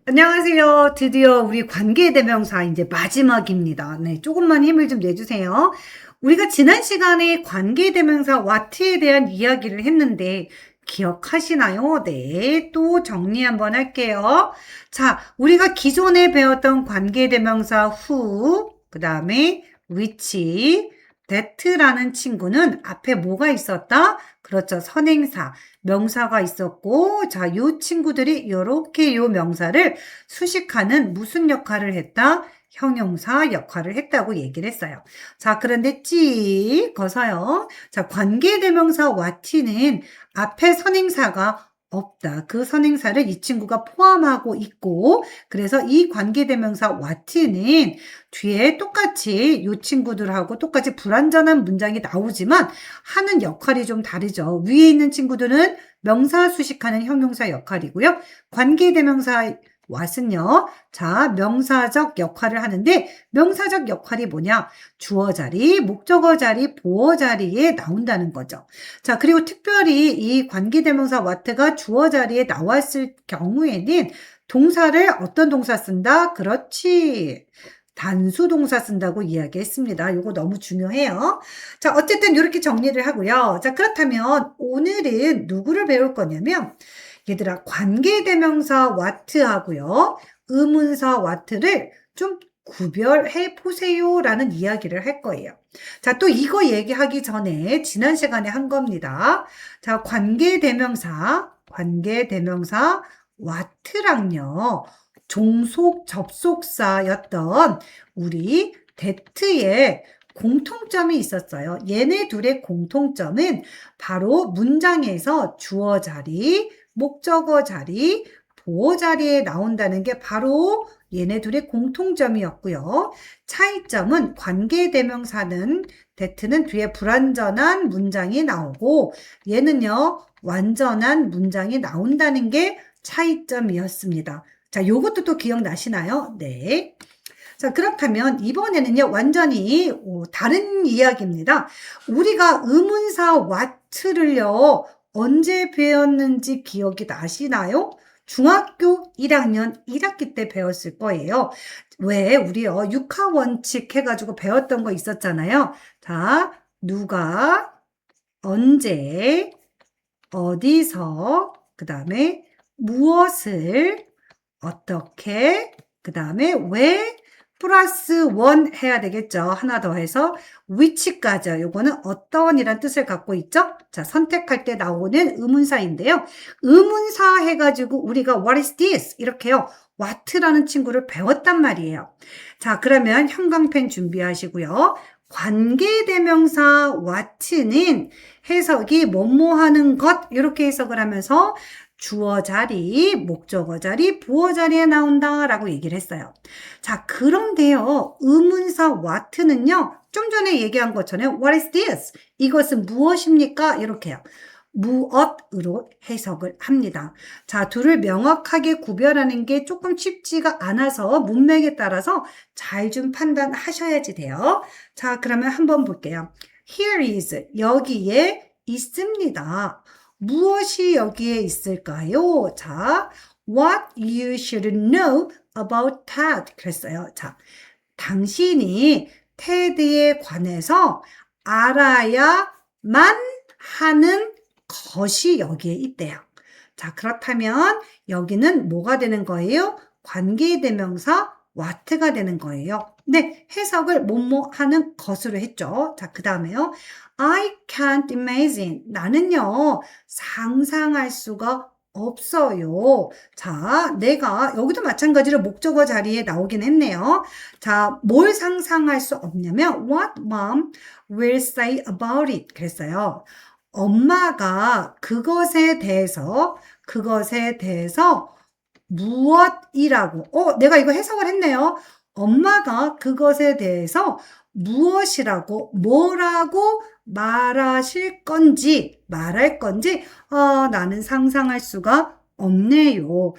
안녕하세요. 드디어 우리 관계대명사 이제 마지막입니다. 네, 조금만 힘을 좀 내주세요. 우리가 지난 시간에 관계대명사 what에 대한 이야기를 했는데 기억하시나요? 네, 또 정리 한번 할게요. 자, 우리가 기존에 배웠던 관계대명사 who, 그 다음에 which, that라는 친구는 앞에 뭐가 있었다? 그렇죠. 선행사, 명사가 있었고, 자, 요 친구들이 이렇게 요 명사를 수식하는 무슨 역할을 했다? 형용사 역할을 했다고 얘기를 했어요. 자, 그런데 거서요. 자, 관계대명사 what는 앞에 선행사가 없다. 그 선행사를 이 친구가 포함하고 있고, 그래서 이 관계대명사 what는 뒤에 똑같이 이 친구들하고 똑같이 불완전한 문장이 나오지만 하는 역할이 좀 다르죠. 위에 있는 친구들은 명사 수식하는 형용사 역할이고요. 관계대명사 what은요. 자, 명사적 역할을 하는데 명사적 역할이 뭐냐? 주어 자리, 목적어 자리, 보어 자리에 나온다는 거죠. 자, 그리고 특별히 이 관계대명사 what가 주어 자리에 나왔을 경우에는 동사를 어떤 동사 쓴다? 그렇지. 단수 동사 쓴다고 이야기했습니다. 이거 너무 중요해요. 자, 어쨌든 이렇게 정리를 하고요. 자, 그렇다면 오늘은 누구를 배울 거냐면 얘들아 관계대명사 what하고요. 의문사 what를 좀 구별해 보세요라는 이야기를 할 거예요. 자, 또 이거 얘기하기 전에 지난 시간에 한 겁니다. 자, 관계대명사 what랑요. 종속 접속사였던 우리 that의 공통점이 있었어요. 얘네 둘의 공통점은 바로 문장에서 주어 자리, 목적어 자리, 보어 자리에 나온다는 게 바로 얘네 둘의 공통점이었고요. 차이점은 관계대명사는 that는 뒤에 불완전한 문장이 나오고 얘는요 완전한 문장이 나온다는 게 차이점이었습니다. 자, 요것도 또 기억나시나요? 네. 자, 그렇다면 이번에는요, 완전히 다른 이야기입니다. 우리가 의문사 what를요, 언제 배웠는지 기억이 나시나요? 중학교 1학년 1학기 때 배웠을 거예요. 왜? 우리요, 육하원칙 해가지고 배웠던 거 있었잖아요. 자, 누가, 언제, 어디서, 그 다음에 무엇을, 어떻게, 그 다음에 왜, 플러스 원 해야 되겠죠. 하나 더 해서 which까지요. 요거는 어떤이란 뜻을 갖고 있죠. 자, 선택할 때 나오는 의문사인데요. 의문사 해가지고 우리가 what is this? 이렇게요. what라는 친구를 배웠단 말이에요. 자, 그러면 형광펜 준비하시고요. 관계대명사 what는 해석이 뭐뭐 하는 것 이렇게 해석을 하면서 주어 자리, 목적어 자리, 보어 자리에 나온다라고 얘기를 했어요. 자, 그런데요. 의문사 what는요. 좀 전에 얘기한 것처럼 what is this? 이것은 무엇입니까? 이렇게요. 무엇으로 해석을 합니다. 자, 둘을 명확하게 구별하는 게 조금 쉽지가 않아서 문맥에 따라서 잘 좀 판단하셔야지 돼요. 자, 그러면 한번 볼게요. Here is, 여기에 있습니다. 무엇이 여기에 있을까요? 자, what you should know about Ted. 그랬어요. 자, 당신이 테드에 관해서 알아야만 하는 것이 여기에 있대요. 자, 그렇다면 여기는 뭐가 되는 거예요? 관계대명사 what가 되는 거예요. 네, 해석을 뭐뭐 하는 것으로 했죠. 자, 그 다음에요. I can't imagine. 나는요, 상상할 수가 없어요. 자, 내가 여기도 마찬가지로 목적어 자리에 나오긴 했네요. 자, 뭘 상상할 수 없냐면 what mom will say about it 그랬어요. 엄마가 그것에 대해서 무엇이라고 내가 이거 해석을 했네요. 엄마가 그것에 대해서 무엇이라고 뭐라고 말할 건지 나는 상상할 수가 없네요.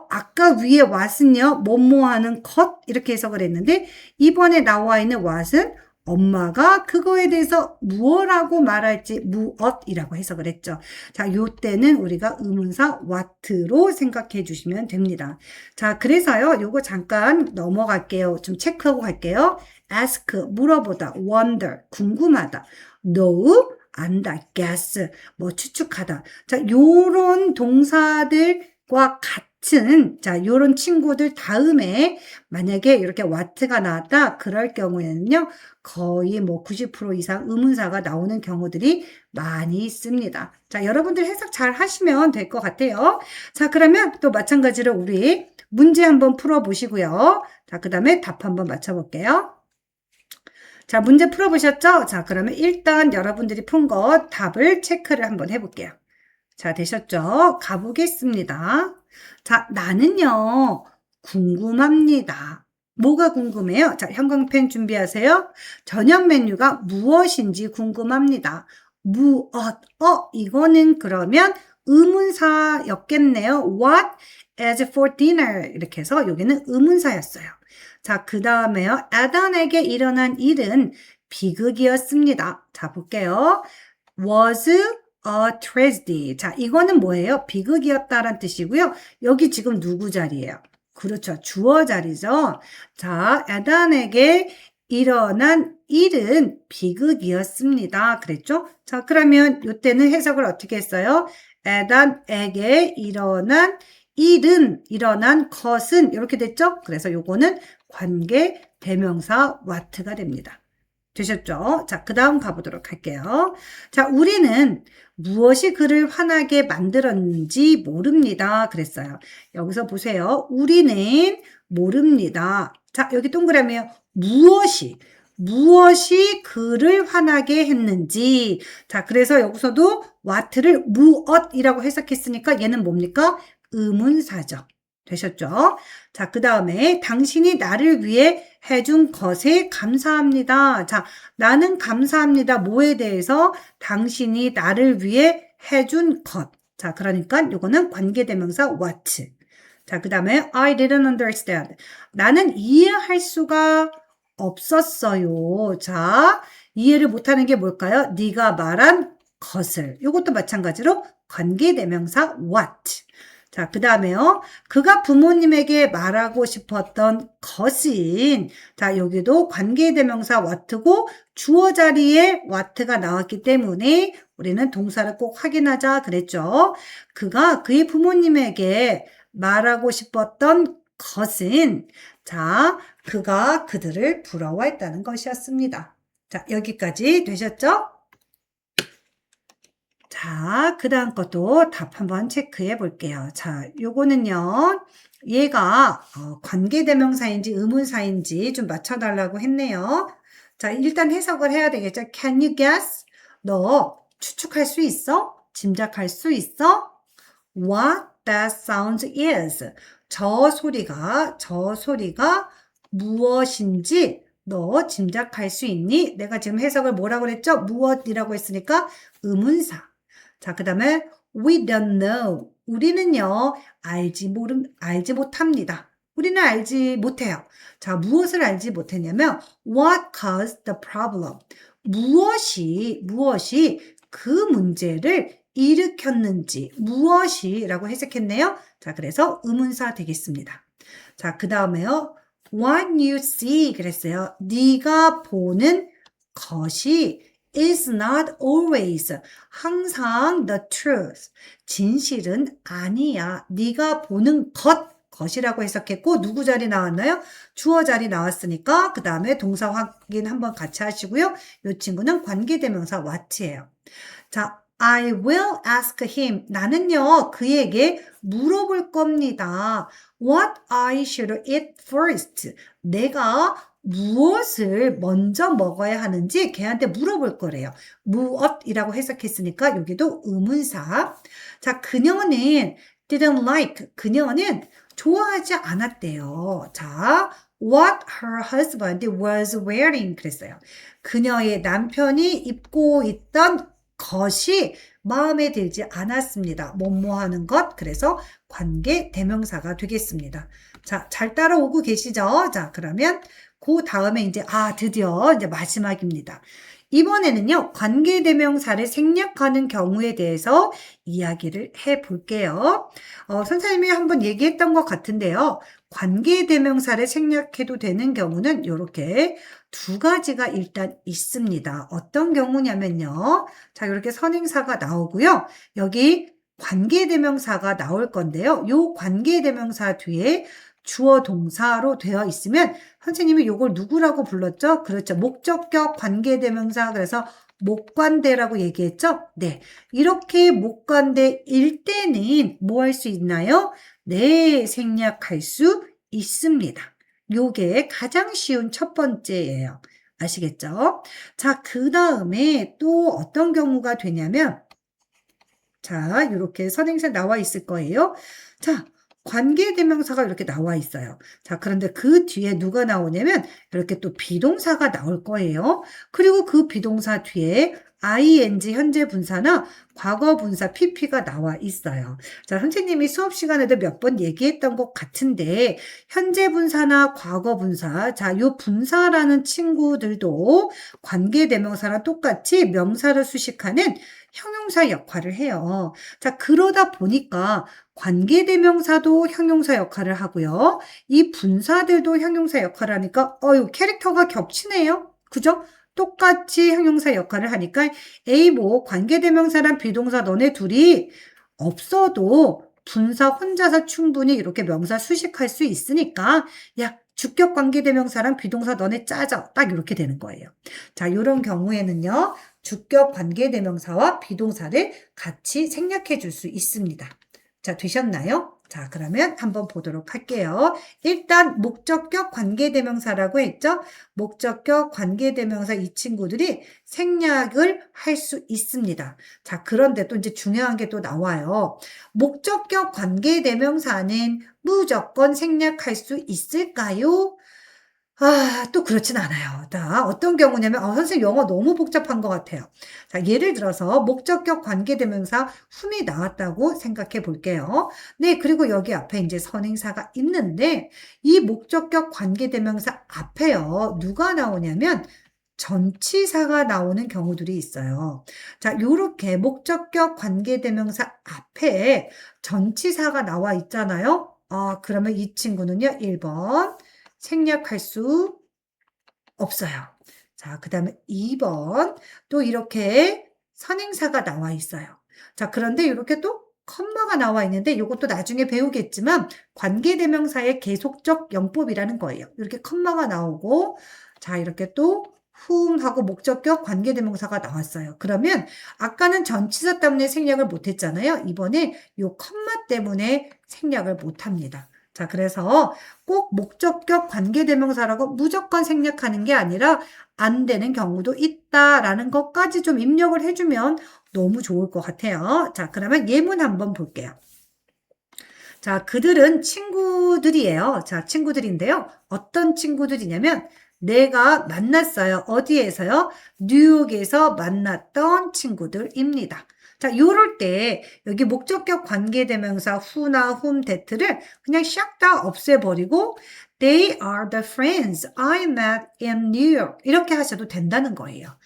아까 위에 what은요 뭐뭐 하는 것 이렇게 해석을 했는데 이번에 나와 있는 what은 엄마가 그거에 대해서 무엇라고 말할지 무엇이라고 해석을 했죠. 자, 요때는 우리가 의문사 what로 생각해 주시면 됩니다. 자, 그래서요, 요거 잠깐 넘어갈게요. 좀 체크하고 갈게요. ask, 물어보다, wonder, 궁금하다, know, 안다, guess, 뭐 추측하다. 자, 요런 동사들과 같은, 자, 요런 친구들 다음에 만약에 이렇게 what가 나왔다, 그럴 경우에는요, 거의 뭐 90% 이상 의문사가 나오는 경우들이 많이 있습니다. 자, 여러분들 해석 잘 하시면 될 것 같아요. 자, 그러면 또 마찬가지로 우리 문제 한번 풀어보시고요. 자, 그 다음에 답 한번 맞춰볼게요. 자, 문제 풀어보셨죠? 자, 그러면 일단 여러분들이 푼 거 답을 체크를 한번 해볼게요. 자, 되셨죠? 가보겠습니다. 자, 나는요, 궁금합니다. 뭐가 궁금해요? 자, 형광펜 준비하세요. 저녁 메뉴가 무엇인지 궁금합니다. 무엇, 이거는 그러면 의문사였겠네요. What is for dinner? 이렇게 해서 여기는 의문사였어요. 자, 그 다음에요. 아단에게 일어난 일은 비극이었습니다. 자, 볼게요. was a tragedy. 자, 이거는 뭐예요? 비극이었다란 뜻이고요. 여기 지금 누구 자리예요? 그렇죠. 주어 자리죠. 자, 아단에게 일어난 일은 비극이었습니다. 그랬죠? 자, 그러면 이때는 해석을 어떻게 했어요? 아단에게 일어난 일은, 일어난 것은 이렇게 됐죠? 그래서 요거는 관계 대명사 what가 됩니다. 되셨죠? 자, 그 다음 가보도록 할게요. 자, 우리는 무엇이 그를 화나게 만들었는지 모릅니다. 그랬어요. 여기서 보세요. 우리는 모릅니다. 자, 여기 동그라미에요. 무엇이 그를 화나게 했는지. 자, 그래서 여기서도 what를 무엇이라고 해석했으니까 얘는 뭡니까? 의문사죠. 되셨죠? 자, 그 다음에 당신이 나를 위해 해준 것에 감사합니다. 자, 나는 감사합니다. 뭐에 대해서? 당신이 나를 위해 해준 것. 자, 그러니까 이거는 관계대명사 what. 자, 그 다음에 I didn't understand. 나는 이해할 수가 없었어요. 자, 이해를 못하는 게 뭘까요? 네가 말한 것을. 이것도 마찬가지로 관계대명사 what. 자, 그 다음에요. 그가 부모님에게 말하고 싶었던 것은, 자, 여기도 관계대명사 what고 주어 자리에 what가 나왔기 때문에 우리는 동사를 꼭 확인하자 그랬죠. 그가 그의 부모님에게 말하고 싶었던 것은, 자, 그가 그들을 부러워했다는 것이었습니다. 자, 여기까지 되셨죠? 자, 그 다음 것도 답 한번 체크해 볼게요. 자, 요거는요, 얘가 관계대명사인지 의문사인지 좀 맞춰달라고 했네요. 자, 일단 해석을 해야 되겠죠. Can you guess? 너 추측할 수 있어? 짐작할 수 있어? What that sound is. 저 소리가 무엇인지 너 짐작할 수 있니? 내가 지금 해석을 뭐라고 그랬죠? 무엇이라고 했으니까 의문사. 자, 그 다음에 we don't know. 우리는요, 알지 못합니다. 우리는 알지 못해요. 자, 무엇을 알지 못했냐면 what caused the problem. 무엇이 그 문제를 일으켰는지 무엇이라고 해석했네요. 자, 그래서 의문사 되겠습니다. 자, 그 다음에요. What you see 그랬어요. 네가 보는 것이 is not always 항상 the truth. 진실은 아니야. 네가 보는 것이라고 해석했고 누구 자리 나왔나요? 주어 자리 나왔으니까 그 다음에 동사 확인 한번 같이 하시고요. 이 친구는 관계대명사 what이에요. 자, I will ask him. 나는요, 그에게 물어볼 겁니다. What I should eat first. 내가 무엇을 먼저 먹어야 하는지 걔한테 물어볼 거래요. 무엇이라고 해석했으니까 여기도 의문사. 자, 그녀는 didn't like. 그녀는 좋아하지 않았대요. 자, what her husband was wearing 그랬어요. 그녀의 남편이 입고 있던 것이 마음에 들지 않았습니다. 뭐뭐 하는 것. 그래서 관계 대명사가 되겠습니다. 자, 잘 따라오고 계시죠? 자, 그러면 그 다음에 이제 드디어 이제 마지막입니다. 이번에는요, 관계대명사를 생략하는 경우에 대해서 이야기를 해 볼게요. 선생님이 한번 얘기했던 것 같은데요. 관계대명사를 생략해도 되는 경우는 이렇게 두 가지가 일단 있습니다. 어떤 경우냐면요. 자, 이렇게 선행사가 나오고요. 여기 관계대명사가 나올 건데요. 요 관계대명사 뒤에 주어 동사로 되어 있으면 선생님이 요걸 누구라고 불렀죠? 그렇죠. 목적격 관계대명사. 그래서 목관대라고 얘기했죠? 네. 이렇게 목관대일 때는 뭐 할 수 있나요? 네, 생략할 수 있습니다. 요게 가장 쉬운 첫 번째예요. 아시겠죠? 자, 그 다음에 또 어떤 경우가 되냐면, 자, 이렇게 선행사 나와 있을 거예요. 자, 관계대명사가 이렇게 나와 있어요. 자, 그런데 그 뒤에 누가 나오냐면 이렇게 또 비동사가 나올 거예요. 그리고 그 비동사 뒤에 ing 현재 분사나 과거 분사 pp가 나와 있어요. 자, 선생님이 수업 시간에도 몇 번 얘기했던 것 같은데 현재 분사나 과거 분사, 자, 요 분사라는 친구들도 관계대명사랑 똑같이 명사를 수식하는 형용사 역할을 해요. 자, 그러다 보니까 관계대명사도 형용사 역할을 하고요. 이 분사들도 형용사 역할을 하니까 캐릭터가 겹치네요. 그죠? 똑같이 형용사 역할을 하니까 뭐 관계대명사랑 비동사 너네 둘이 없어도 분사 혼자서 충분히 이렇게 명사 수식할 수 있으니까 야, 주격 관계대명사랑 비동사 너네 짜져. 딱 이렇게 되는 거예요. 자, 이런 경우에는요. 주격 관계대명사와 비동사를 같이 생략해 줄 수 있습니다. 자, 되셨나요? 자, 그러면 한번 보도록 할게요. 일단 목적격 관계대명사라고 했죠? 목적격 관계대명사 이 친구들이 생략을 할 수 있습니다. 자, 그런데 또 이제 중요한 게 또 나와요. 목적격 관계대명사는 무조건 생략할 수 있을까요? 또 그렇진 않아요. 자, 어떤 경우냐면, 선생님 영어 너무 복잡한 것 같아요. 자, 예를 들어서 목적격 관계대명사 whom이 나왔다고 생각해 볼게요. 네, 그리고 여기 앞에 이제 선행사가 있는데, 이 목적격 관계대명사 앞에요. 누가 나오냐면, 전치사가 나오는 경우들이 있어요. 자, 요렇게 목적격 관계대명사 앞에 전치사가 나와 있잖아요. 그러면 이 친구는요, 1번. 생략할 수 없어요. 자, 그 다음에 2번. 또 이렇게 선행사가 나와 있어요. 자, 그런데 이렇게 또 컴마가 나와 있는데 이것도 나중에 배우겠지만 관계대명사의 계속적 영법이라는 거예요. 이렇게 컴마가 나오고 자, 이렇게 또 whom하고 목적격 관계대명사가 나왔어요. 그러면 아까는 전치사 때문에 생략을 못했잖아요. 이번에 이 컴마 때문에 생략을 못합니다. 자, 그래서 꼭 목적격 관계대명사라고 무조건 생략하는 게 아니라 안 되는 경우도 있다라는 것까지 좀 입력을 해주면 너무 좋을 것 같아요. 자, 그러면 예문 한번 볼게요. 자, 그들은 친구들이에요. 자, 친구들인데요. 어떤 친구들이냐면 내가 만났어요. 어디에서요? 뉴욕에서 만났던 친구들입니다. 자, 요럴 때 여기 목적격 관계대명사 who나 whom, that를 그냥 샥 다 없애버리고 They are the friends I met in New York 이렇게 하셔도 된다는 거예요.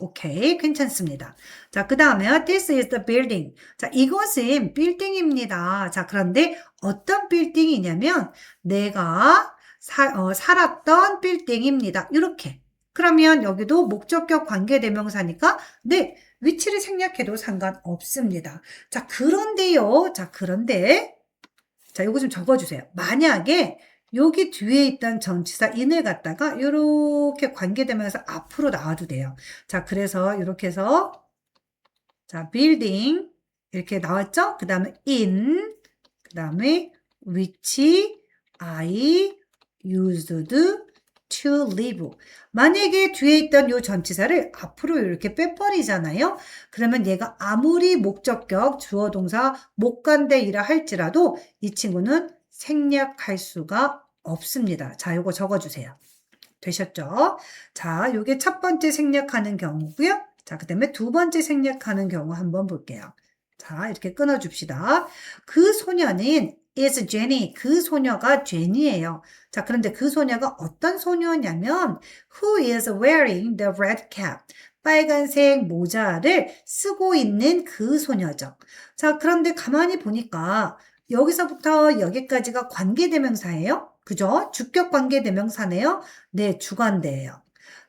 오케이, 괜찮습니다. 자, 그 다음에 This is the building. 자, 이것은 빌딩입니다. 자, 그런데 어떤 빌딩이냐면 내가 살았던 빌딩입니다. 이렇게. 그러면 여기도 목적격 관계대명사니까 네, 위치를 생략해도 상관없습니다. 자, 그런데요. 자, 그런데 자, 요거 좀 적어주세요. 만약에 여기 뒤에 있던 전치사 in을 갖다가 이렇게 관계대명사 앞으로 나와도 돼요. 자, 그래서 이렇게 해서 자, building 이렇게 나왔죠? 그 다음에 in, 그 다음에 which I used to live. 만약에 뒤에 있던 요 전치사를 앞으로 이렇게 빼버리잖아요. 그러면 얘가 아무리 목적격, 주어, 동사, 목관대이라 할지라도 이 친구는 생략할 수가 없습니다. 자, 요거 적어주세요. 되셨죠? 자, 요게 첫 번째 생략하는 경우고요. 자, 그 다음에 두 번째 생략하는 경우 한번 볼게요. 자, 이렇게 끊어줍시다. 그 소녀는 is Jenny. 그 소녀가 제니예요. 자, 그런데 그 소녀가 어떤 소녀냐면 who is wearing the red cap. 빨간색 모자를 쓰고 있는 그 소녀죠. 자, 그런데 가만히 보니까 여기서부터 여기까지가 관계대명사예요. 그죠? 주격 관계대명사네요. 네, 주관대예요.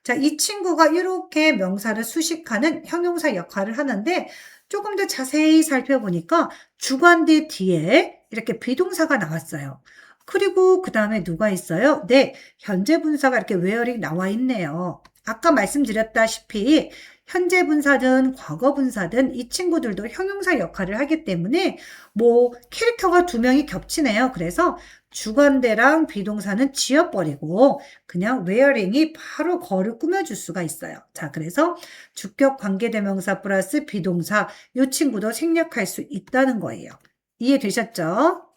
자, 이 친구가 이렇게 명사를 수식하는 형용사 역할을 하는데 조금 더 자세히 살펴보니까 주관대 뒤에 이렇게 비동사가 나왔어요. 그리고 그 다음에 누가 있어요? 네, 현재 분사가 이렇게 where이 나와 있네요. 아까 말씀드렸다시피 현재 분사든 과거 분사든 이 친구들도 형용사 역할을 하기 때문에 뭐 캐릭터가 두 명이 겹치네요. 그래서 주관대랑 비동사는 지워버리고 그냥 wearing이 바로 거를 꾸며줄 수가 있어요. 자, 그래서 주격 관계대명사 플러스 비동사 이 친구도 생략할 수 있다는 거예요. 이해되셨죠?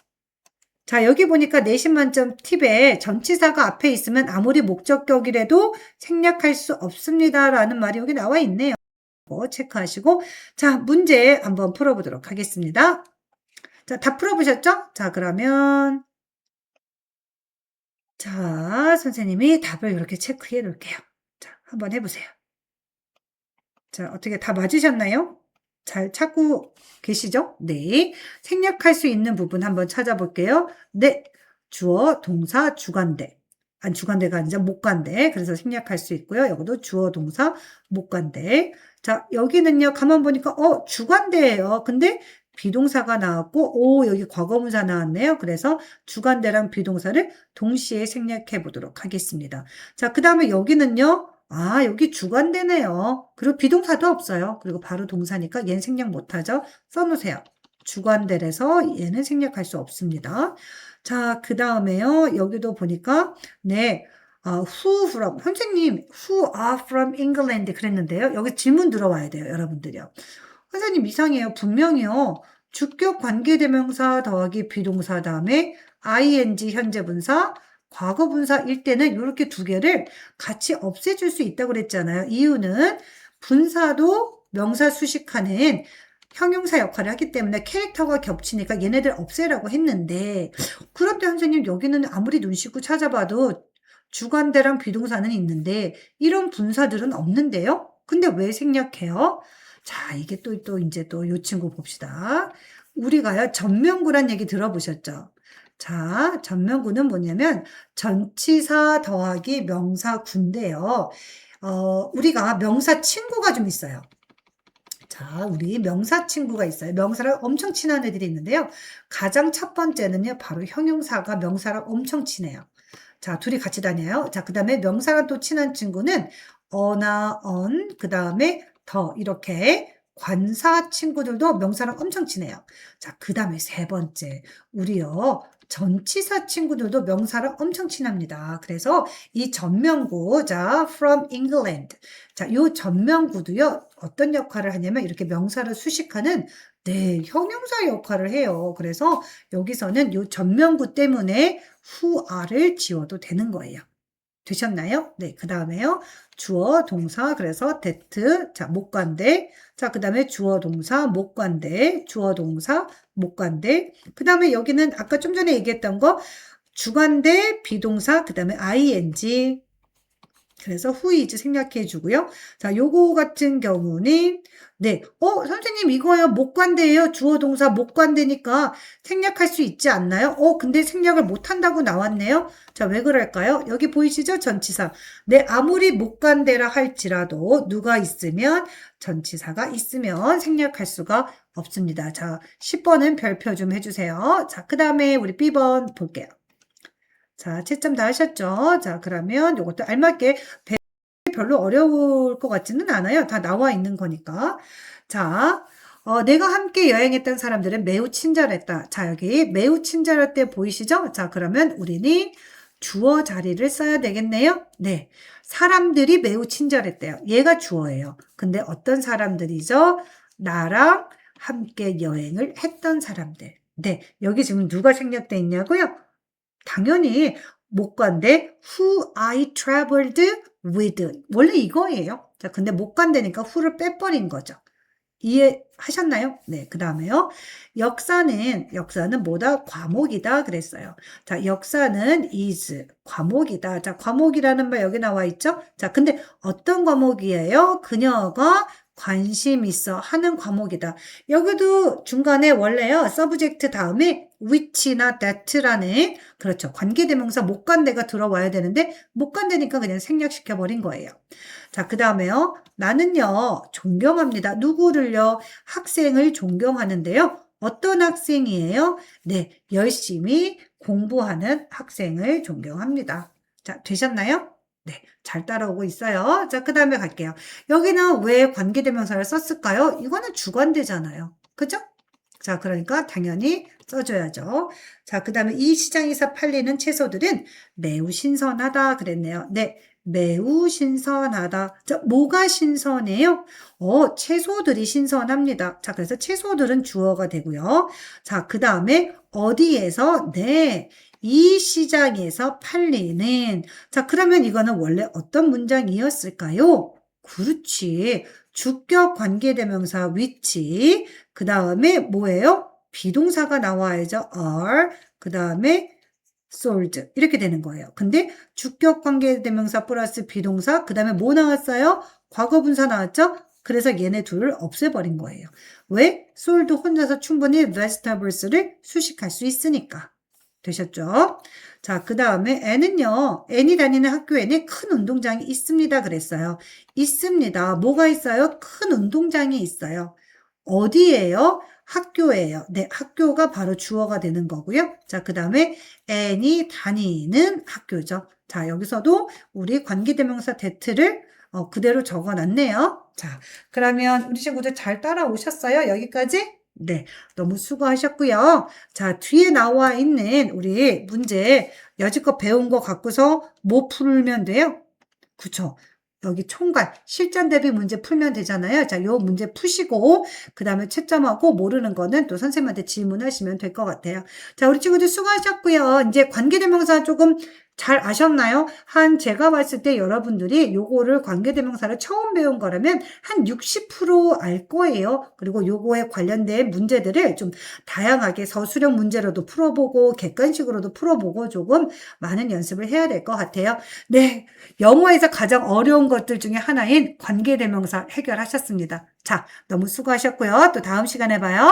자, 여기 보니까 내신 만점 팁에 전치사가 앞에 있으면 아무리 목적격이라도 생략할 수 없습니다. 라는 말이 여기 나와 있네요. 체크하시고 자, 문제 한번 풀어보도록 하겠습니다. 자, 다 풀어보셨죠? 자, 그러면 자, 선생님이 답을 이렇게 체크해 놓을게요. 자, 한번 해보세요. 자, 어떻게 다 맞으셨나요? 잘 찾고 계시죠? 네. 생략할 수 있는 부분 한번 찾아볼게요. 네. 주어, 동사, 주관대. 주관대가 아니죠. 목관대. 그래서 생략할 수 있고요. 여기도 주어, 동사, 목관대. 자, 여기는요. 가만 보니까 주관대예요. 근데 비동사가 나왔고 여기 과거분사 나왔네요. 그래서 주관대랑 비동사를 동시에 생략해 보도록 하겠습니다. 자, 그 다음에 여기는요. 여기 주관대네요. 그리고 비동사도 없어요. 그리고 바로 동사니까 얘는 생략 못하죠. 써놓으세요. 주관대라서 얘는 생략할 수 없습니다. 자, 그 다음에요. 여기도 보니까 네, who from 선생님 who are from England 그랬는데요. 여기 질문 들어와야 돼요. 여러분들이요. 선생님 이상해요. 분명히요. 주격 관계대명사 더하기 비동사 다음에 ing 현재 분사 과거 분사일 때는 이렇게 두 개를 같이 없애줄 수 있다고 그랬잖아요. 이유는 분사도 명사 수식하는 형용사 역할을 하기 때문에 캐릭터가 겹치니까 얘네들 없애라고 했는데 그런데 선생님 여기는 아무리 눈 씻고 찾아봐도 주관대랑 비동사는 있는데 이런 분사들은 없는데요? 근데 왜 생략해요? 자, 이게 또 이제 또 이 친구 봅시다. 우리가요, 전명구란 얘기 들어보셨죠? 자, 전명구는 뭐냐면 전치사 더하기 명사구인데요. 우리가 명사 친구가 좀 있어요. 자, 우리 명사 친구가 있어요. 명사랑 엄청 친한 애들이 있는데요. 가장 첫 번째는요, 바로 형용사가 명사랑 엄청 친해요. 자, 둘이 같이 다녀요. 자, 그 다음에 명사랑 또 친한 친구는 어나 그 다음에 더 이렇게 관사 친구들도 명사랑 엄청 친해요. 자, 그 다음에 세 번째 우리요 전치사 친구들도 명사랑 엄청 친합니다. 그래서 이 전명구 자 from England 자, 요 전명구도요 어떤 역할을 하냐면 이렇게 명사를 수식하는 네, 형용사 역할을 해요. 그래서 여기서는 요 전명구 때문에 who are를 지워도 되는 거예요. 되셨나요? 네, 그 다음에요. 주어, 동사, 그래서 that, 자, 목관대. 자, 그 다음에 주어, 동사, 목관대. 주어, 동사, 목관대. 그 다음에 여기는 아까 좀 전에 얘기했던 거, 주관대, 비동사, 그 다음에 ing. 그래서 who is 생략해 주고요. 자, 요거 같은 경우는 네. 선생님 이거요. 목관대예요. 주어 동사 목관대니까 생략할 수 있지 않나요? 근데 생략을 못 한다고 나왔네요. 자, 왜 그럴까요? 여기 보이시죠? 전치사. 네, 아무리 목관대라 할지라도 누가 있으면 전치사가 있으면 생략할 수가 없습니다. 자, 10번은 별표 좀 해주세요. 자, 그 다음에 우리 B번 볼게요. 자, 채점 다 하셨죠? 자, 그러면 이것도 알맞게 별로 어려울 것 같지는 않아요. 다 나와 있는 거니까. 자, 내가 함께 여행했던 사람들은 매우 친절했다. 자, 여기 매우 친절할 때 보이시죠? 자, 그러면 우리는 주어 자리를 써야 되겠네요. 네. 사람들이 매우 친절했대요. 얘가 주어예요. 근데 어떤 사람들이죠? 나랑 함께 여행을 했던 사람들. 네. 여기 지금 누가 생략돼 있냐고요? 당연히 목관대 who I traveled with. 원래 이거예요. 자, 근데 못 간다니까 who를 빼버린 거죠. 이해하셨나요? 네, 그 다음에요. 역사는 뭐다? 과목이다 그랬어요. 자, 역사는 is 과목이다. 자, 과목이라는 말 여기 나와 있죠? 자, 근데 어떤 과목이에요? 그녀가 관심 있어 하는 과목이다. 여기도 중간에 원래요. subject 다음에 which나 that라는 그렇죠. 관계대명사 못 간대가 들어와야 되는데 못 간다니까 그냥 생략시켜 버린 거예요. 자, 그 다음에요. 나는요, 존경합니다. 누구를요? 학생을 존경하는데요. 어떤 학생이에요? 네, 열심히 공부하는 학생을 존경합니다. 자, 되셨나요? 네, 잘 따라오고 있어요. 자, 그 다음에 갈게요. 여기는 왜 관계대명사를 썼을까요? 이거는 주관대잖아요. 그죠? 자, 그러니까 당연히 써줘야죠. 자, 그 다음에 이 시장에서 팔리는 채소들은 매우 신선하다 그랬네요. 네, 매우 신선하다. 자, 뭐가 신선해요? 채소들이 신선합니다. 자, 그래서 채소들은 주어가 되고요. 자, 그 다음에 어디에서? 네, 이 시장에서 팔리는. 자, 그러면 이거는 원래 어떤 문장이었을까요? 그렇지. 주격 관계대명사 위치. 그 다음에 뭐예요? 비동사가 나와야죠. are. 그 다음에 sold. 이렇게 되는 거예요. 근데 주격 관계대명사 플러스 비동사. 그 다음에 뭐 나왔어요? 과거분사 나왔죠? 그래서 얘네 둘을 없애버린 거예요. 왜? sold 혼자서 충분히 vegetables를 수식할 수 있으니까. 되셨죠? 자, 그 다음에 N이 다니는 학교에는 큰 운동장이 있습니다. 그랬어요. 있습니다. 뭐가 있어요? 큰 운동장이 있어요. 어디예요? 학교예요. 네, 학교가 바로 주어가 되는 거고요. 자, 그 다음에 N이 다니는 학교죠. 자, 여기서도 우리 관계대명사 that를 그대로 적어놨네요. 자, 그러면 우리 친구들 잘 따라오셨어요? 여기까지? 네, 너무 수고하셨고요. 자, 뒤에 나와 있는 우리 문제 여지껏 배운 거 갖고서 뭐 풀면 돼요? 그쵸? 여기 총괄, 실전 대비 문제 풀면 되잖아요. 자, 요 문제 푸시고, 그 다음에 채점하고 모르는 거는 또 선생님한테 질문하시면 될 것 같아요. 자, 우리 친구들 수고하셨고요. 이제 관계대명사 조금 잘 아셨나요? 제가 봤을 때 여러분들이 요거를 관계대명사를 처음 배운 거라면 한 60% 알 거예요. 그리고 요거에 관련된 문제들을 좀 다양하게 서술형 문제로도 풀어보고, 객관식으로도 풀어보고 조금 많은 연습을 해야 될 것 같아요. 네. 영어에서 가장 어려운 것들 중에 하나인 관계대명사 해결하셨습니다. 자, 너무 수고하셨고요. 또 다음 시간에 봐요.